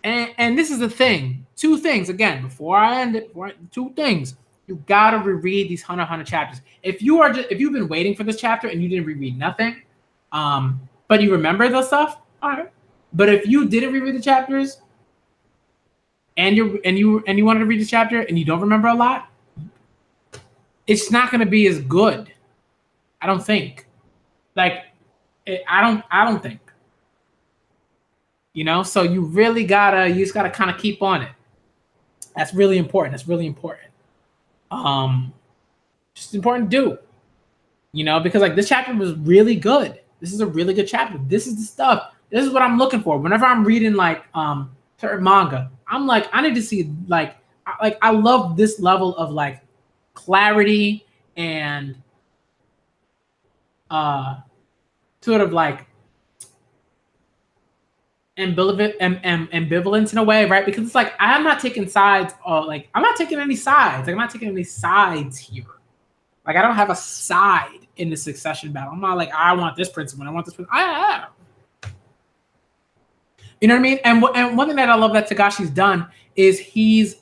And this is the thing. Two things again before I end it. Two things. You gotta reread these Hunter x Hunter chapters. If you've been waiting for this chapter and you didn't reread nothing, but you remember the stuff, all right. But if you didn't reread the chapters, and you wanted to read the chapter and you don't remember a lot, it's not gonna be as good. I don't think. I don't think. You know, so you just gotta kind of keep on it. That's really important. Just important to do. You know, because like this chapter was really good. This is a really good chapter. This is the stuff. This is what I'm looking for. Whenever I'm reading like certain manga, I'm like, I need to see I love this level of like clarity and sort of like ambivalence in a way, right? Because it's like I'm not taking sides, or like I'm not taking any sides. Like I'm not taking any sides here. Like I don't have a side in the succession battle. I'm not like I want this principle. I want this principle. You know what I mean? And one thing that I love that Tagashi's done is you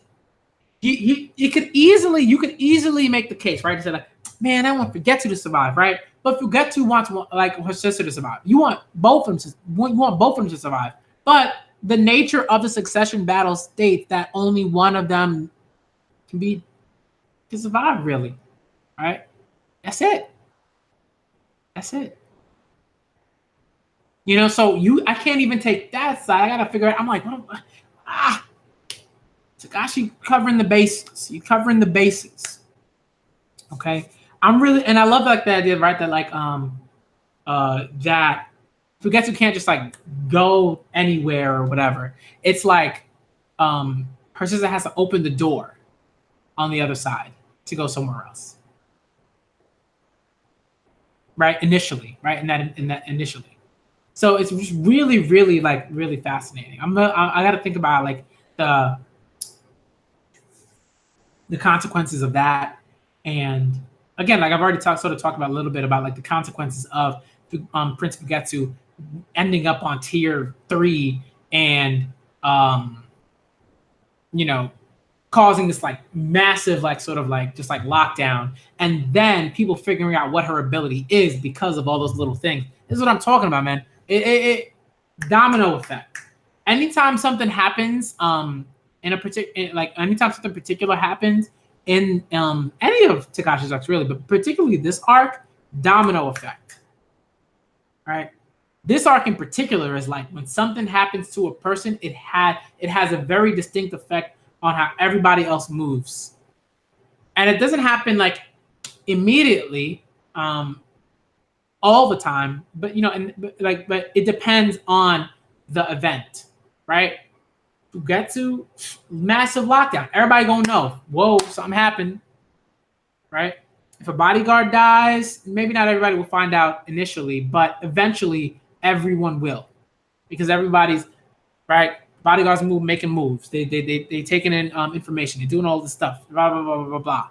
could easily make the case, right? To say like, man, I want Fugetsu to survive, right? But Fugetsu wants like her sister to survive. You want both of them to survive. But the nature of the succession battle states that only one of them can survive, really. Right? That's it. You know, so I can't even take that side. I gotta figure out. I'm like, Takashi covering the bases. You covering the bases. Okay. And I love like the idea, right? That like that Fugetsu can't just like go anywhere or whatever. It's like her sister has to open the door on the other side to go somewhere else. Right? Initially, right? In that initially. So it's just really, really like really fascinating. I got to think about like the consequences of that, and again, like I've already talked about a little bit about like the consequences of Prince Fugetsu ending up on tier 3 and you know, causing this like massive like sort of like just like lockdown, and then people figuring out what her ability is because of all those little things. This is what I'm talking about, man. It domino effect. Anytime something happens anytime something particular happens in any of Takashi's arcs really, but particularly this arc, domino effect. Right? This arc in particular is like when something happens to a person, it has a very distinct effect on how everybody else moves. And it doesn't happen like immediately all the time, but you know, but it depends on the event, right? Fugetsu, massive lockdown. Everybody gonna know, whoa, something happened, right? If a bodyguard dies, maybe not everybody will find out initially, but eventually everyone will, because everybody's right. Bodyguards making moves. They taking in information. They're doing all this stuff. Blah blah blah blah blah.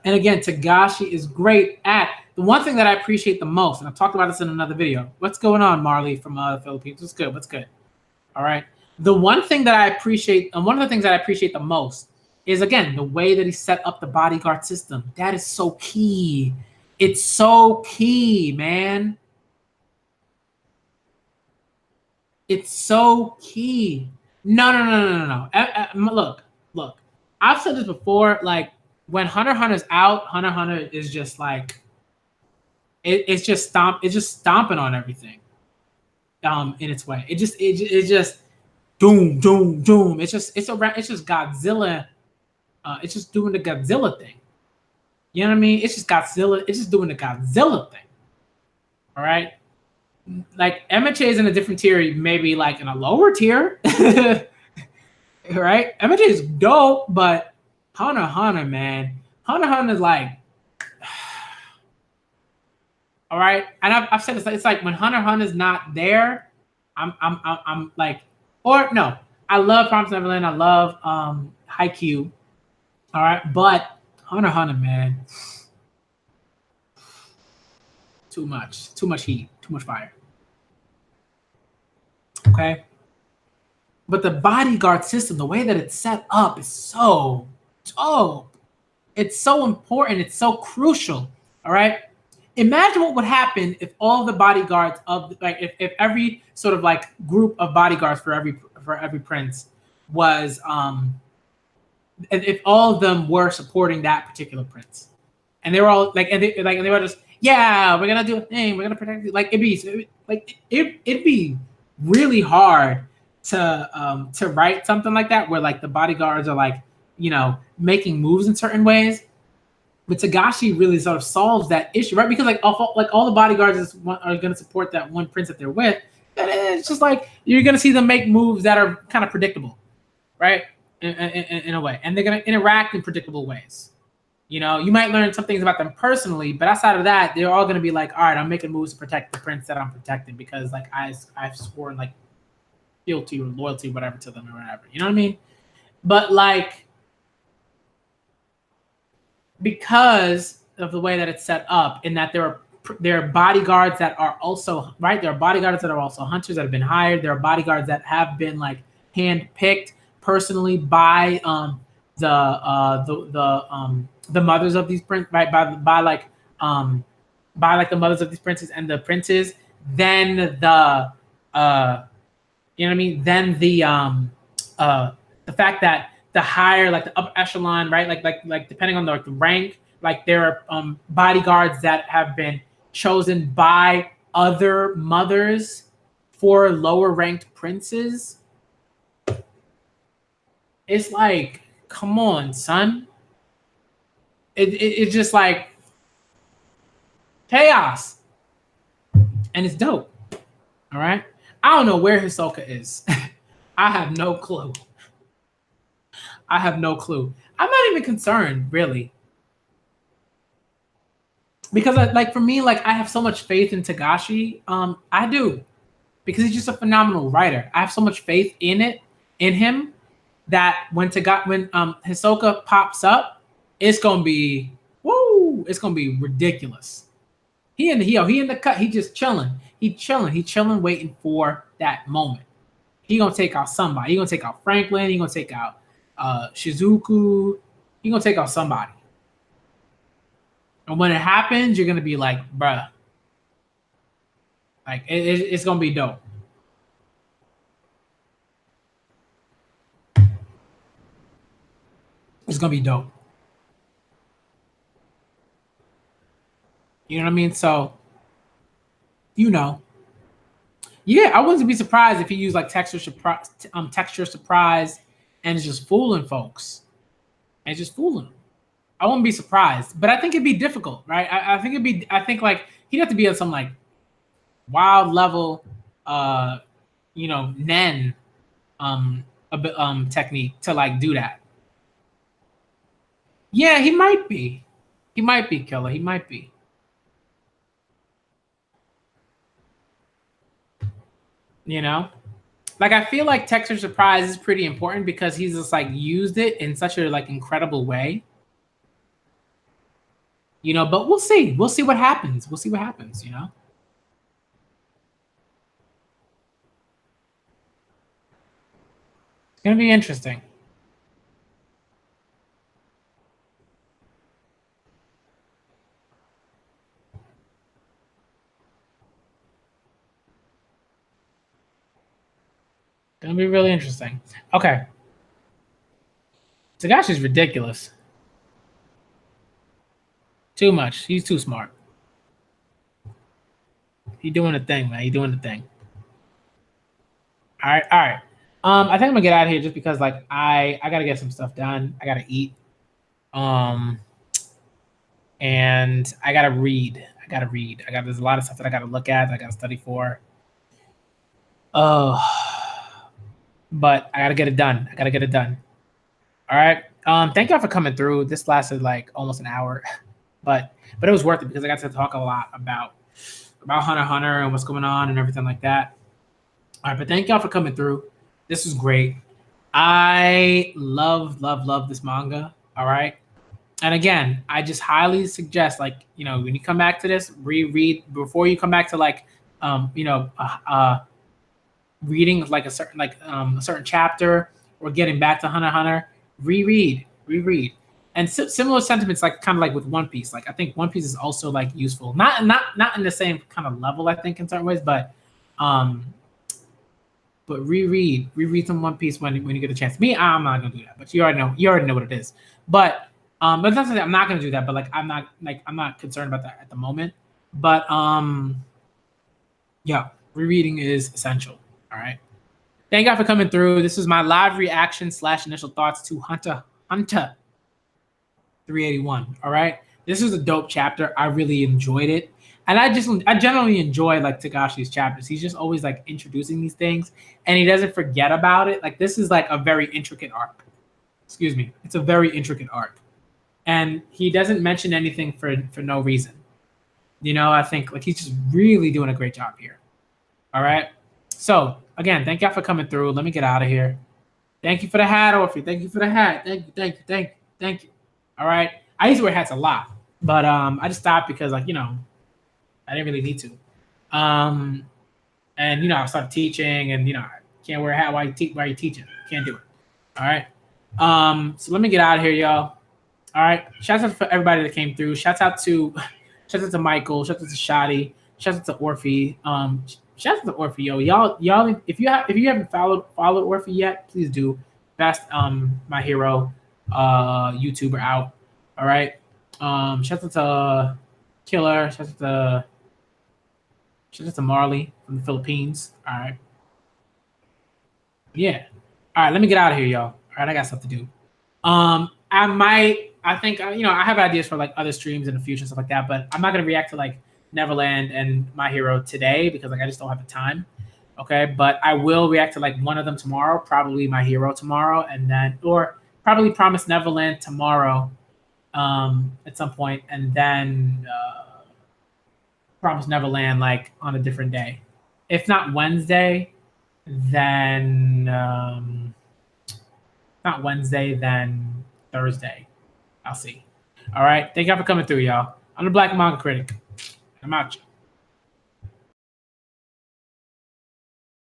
And again, Tagashi is great at the one thing that I appreciate the most, and I've talked about this in another video. What's going on, Marley from the Philippines? What's good? What's good? All right. The one thing that I appreciate, and one of the things that I appreciate the most, is again the way that he set up the bodyguard system. That is so key. It's so key, man. It's so key. No. Look. I've said this before. Like when Hunter x Hunter's out, Hunter x Hunter is just like it's just stomping on everything. In its way, it just doom. It's just Godzilla. It's just doing the Godzilla thing. You know what I mean? It's just Godzilla. It's just doing the Godzilla thing. All right. Like MHA is in a different tier, maybe like in a lower tier. Right? MHA is dope, but Hunter x Hunter, man. Hunter x Hunter is like, all right. And I've said this. It's like when Hunter x Hunter is not there, I'm like, or no. I love Promised Neverland. I love Haikyuu. All right, but Hunter x Hunter, man, too much heat, too much fire. Okay, but the bodyguard system, the way that it's set up, is so dope. It's so important. It's so crucial. All right. Imagine what would happen if all the bodyguards of like if every sort of like group of bodyguards for every prince was if all of them were supporting that particular prince, and they were all like and they were just we're gonna do a thing, we're gonna protect it. Like it'd be really hard to write something like that where like the bodyguards are like making moves in certain ways. But Tagashi really sort of solves that issue, right? Because like all the bodyguards are going to support that one prince that they're with. And it's just like you're going to see them make moves that are kind of predictable, right? In a way, and they're going to interact in predictable ways. You might learn some things about them personally, but outside of that, they're all going to be like, all right, I'm making moves to protect the prince that I'm protecting because like I've sworn like fealty or loyalty, whatever, to them or whatever. You know what I mean? But like, because of the way that it's set up, in that there are bodyguards that are also right. There are bodyguards that are also hunters that have been hired. There are bodyguards that have been like handpicked personally by the mothers of these princes, right? By the mothers of these princes and the princes. Then the you know what I mean. Then the fact that the higher, like the upper echelon, right? Like depending on the rank, like there are bodyguards that have been chosen by other mothers for lower ranked princes. It's like, come on, son. It's just like chaos, and it's dope. All right, I don't know where Hisoka is. I have no clue. I'm not even concerned, really, because for me, like I have so much faith in Tagashi. I do, because he's just a phenomenal writer. I have so much faith in him, that when Hisoka pops up, it's gonna be it's gonna be ridiculous. He in the cut. He just chilling. He chilling, waiting for that moment. He gonna take out somebody. He gonna take out Franklin. He gonna take out Shizuku. He gonna take out somebody. And when it happens, you're gonna be like, bruh. Like it's gonna be dope. It's gonna be dope. You know what I mean? So, yeah, I wouldn't be surprised if he used like texture surprise, and it's just fooling folks, and just fooling them. I wouldn't be surprised, but I think it'd be difficult, right? I think like he'd have to be on some like wild level nen technique to like do that. Yeah, he might be. He might be killer. He might be. You know? Like I feel like Texture Surprise is pretty important because he's just like used it in such a like incredible way. But we'll see. We'll see what happens. We'll see what happens. It's gonna be interesting. Gonna be really interesting. Okay. Tagashi's ridiculous. Too much. He's too smart. He doing the thing, man. He doing the thing. All right, all right. I think I'm gonna get out of here just because like I gotta get some stuff done. I gotta eat. Um, and I gotta read. There's a lot of stuff that I gotta look at. That I gotta study for. Oh, but I gotta get it done. I gotta get it done. All right. Thank y'all for coming through. This lasted like almost an hour, but it was worth it because I got to talk a lot about Hunter x Hunter and what's going on and everything like that. All right, but thank y'all for coming through. This was great. I love this manga. All right. And again, I just highly suggest, like, when you come back to this, reread before you come back to like, reading like a certain chapter or getting back to Hunter x Hunter. Reread. And similar sentiments, like kind of like with One Piece. Like I think One Piece is also like useful, not in the same kind of level, I think, in certain ways, but reread some One Piece when you get a chance. Me, I'm not gonna do that, but you already know what it is. But that's not to say I'm not gonna do that, but like I'm not concerned about that at the moment. But yeah, rereading is essential. All right. Thank God for coming through. This is my live reaction / initial thoughts to Hunter 381. All right. This is a dope chapter. I really enjoyed it. And I generally enjoy like Tagashi's chapters. He's just always like introducing these things and he doesn't forget about it. Like this is like a very intricate arc. Excuse me. It's a very intricate arc. And he doesn't mention anything for no reason. I think like he's just really doing a great job here. All right. So again, thank y'all for coming through. Let me get out of here. Thank you for the hat, Orphy. Thank you for the hat. Thank you. All right. I used to wear hats a lot, but I just stopped because like, I didn't really need to. And I started teaching and I can't wear a hat while you teaching. Can't do it. All right. So let me get out of here, y'all. All right. Shout out for everybody that came through. Shout out to Michael. Shout out to Shadi. Shout out to Orphy. Shout out to Orphy, yo. Y'all, if you haven't followed Orphy yet, please do. Best My Hero YouTuber out. All right. Shout out to Killer. Shout out to Marley from the Philippines. All right. Yeah. All right. Let me get out of here, y'all. All right. I got stuff to do. I think I have ideas for like other streams in the future and stuff like that, but I'm not gonna react to like Neverland and My Hero today because like I just don't have the time. Okay, but I will react to like one of them tomorrow, probably My Hero tomorrow, and then or probably Promise Neverland tomorrow, at some point, and then Promise Neverland like on a different day. If not Wednesday, then not Wednesday, then Thursday. I'll see. All right. Thank y'all for coming through, y'all. I'm the Black Manga Critic. I'm out.